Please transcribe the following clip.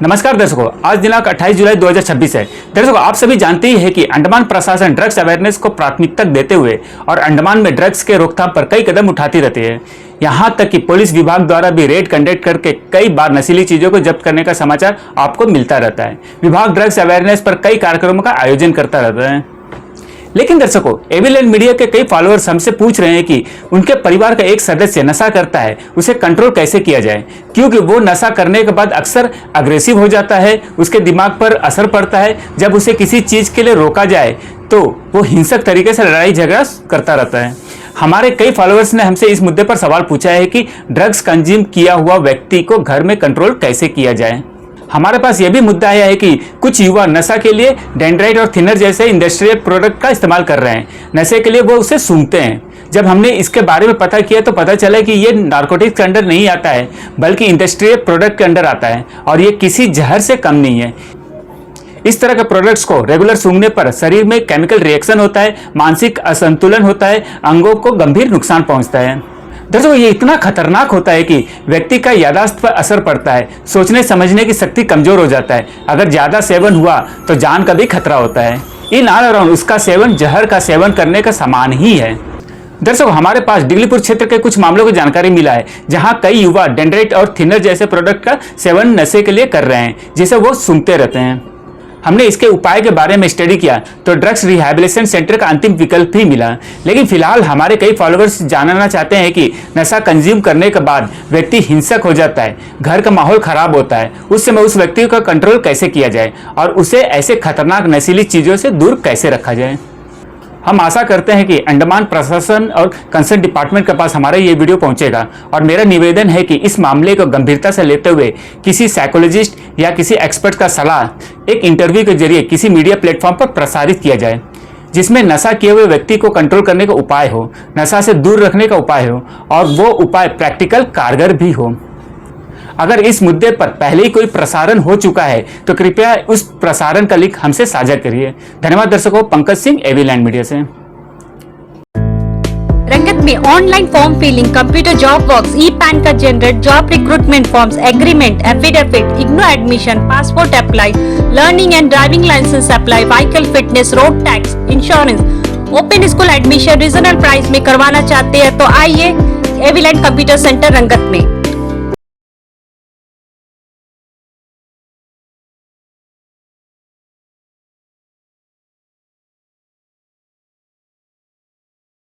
नमस्कार दर्शकों, आज दिनांक 28 जुलाई 2026 है। दर्शकों, आप सभी जानते ही हैं कि अंडमान प्रशासन ड्रग्स अवेयरनेस को प्राथमिकता देते हुए और अंडमान में ड्रग्स के रोकथाम पर कई कदम उठाती रहती है। यहां तक कि पुलिस विभाग द्वारा भी रेड कंडक्ट करके कई बार नशीली चीजों को जब्त करने का समाचार आपको मिलता रहता है। विभाग ड्रग्स अवेयरनेस पर कई कार्यक्रमों का आयोजन करता रहता है। लेकिन दर्शकों, एविलैंड मीडिया के कई फॉलोअर्स हमसे पूछ रहे हैं कि उनके परिवार का एक सदस्य नशा करता है, उसे कंट्रोल कैसे किया जाए, क्योंकि वो नशा करने के बाद अक्सर अग्रेसिव हो जाता है, उसके दिमाग पर असर पड़ता है। जब उसे किसी चीज के लिए रोका जाए तो वो हिंसक तरीके से लड़ाई झगड़ा करता रहता है। हमारे कई फॉलोअर्स ने हमसे इस मुद्दे पर सवाल पूछा है कि ड्रग्स कंज्यूम किया हुआ व्यक्ति को घर में कंट्रोल कैसे किया जाए। हमारे पास यह भी मुद्दा आया है कि कुछ युवा नशा के लिए डेंड्राइट और थिनर जैसे इंडस्ट्रियल प्रोडक्ट का इस्तेमाल कर रहे हैं। नशे के लिए वो उसे सूंघते हैं। जब हमने इसके बारे में पता किया तो पता चला कि ये नारकोटिक्स के अंडर नहीं आता है, बल्कि इंडस्ट्रियल प्रोडक्ट के अंडर आता है और ये किसी जहर से कम नहीं है। इस तरह के प्रोडक्ट्स को रेगुलर सूंघने पर शरीर में केमिकल रिएक्शन होता है, मानसिक असंतुलन होता है, अंगों को गंभीर नुकसान पहुंचता है। दर्शकों, ये इतना खतरनाक होता है कि व्यक्ति का यादाश्त पर असर पड़ता है, सोचने समझने की शक्ति कमजोर हो जाता है। अगर ज्यादा सेवन हुआ तो जान का भी खतरा होता है। इन ऑल अराउंड उसका सेवन जहर का सेवन करने का समान ही है। दर्शकों, हमारे पास डिगलीपुर क्षेत्र के कुछ मामलों की जानकारी मिला है, जहां कई युवा डेंड्राइट और थिनर जैसे प्रोडक्ट का सेवन नशे के लिए कर रहे हैं, जिसे वो सूंघते रहते हैं। हमने इसके उपाय के बारे में स्टडी किया तो ड्रग्स रिहैबिलिटेशन सेंटर का अंतिम विकल्प ही मिला। लेकिन फिलहाल हमारे कई फॉलोअर्स जानना चाहते हैं कि नशा कंज्यूम करने के बाद व्यक्ति हिंसक हो जाता है, घर का माहौल खराब होता है, उस समय उस व्यक्ति का कंट्रोल कैसे किया जाए और उसे ऐसे खतरनाक नशीली चीजों से दूर कैसे रखा जाए। हम आशा करते हैं कि अंडमान प्रशासन और कंसर्न डिपार्टमेंट के पास हमारा ये वीडियो पहुंचेगा और मेरा निवेदन है कि इस मामले को गंभीरता से लेते हुए किसी साइकोलॉजिस्ट या किसी एक्सपर्ट का सलाह एक इंटरव्यू के जरिए किसी मीडिया प्लेटफॉर्म पर प्रसारित किया जाए, जिसमें नशा किए हुए व्यक्ति को कंट्रोल करने का उपाय हो, नशा से दूर रखने का उपाय हो और वो उपाय प्रैक्टिकल कारगर भी हो। अगर इस मुद्दे पर पहले ही कोई प्रसारण हो चुका है तो कृपया उस प्रसारण का लिंक हमसे साझा करिए। धन्यवाद दर्शकों। पंकज सिंह, एविलैंड मीडिया से। रंगत में online form filling, computer job works, e PAN card generate, job recruitment forms, agreement, affidavit, IGNOU admission, passport apply, learning and driving licence apply, vehicle fitness, road tax, insurance, open school admission regional price में करवाना चाहते हैं तो आइए एविलैंड computer centre रंगत में।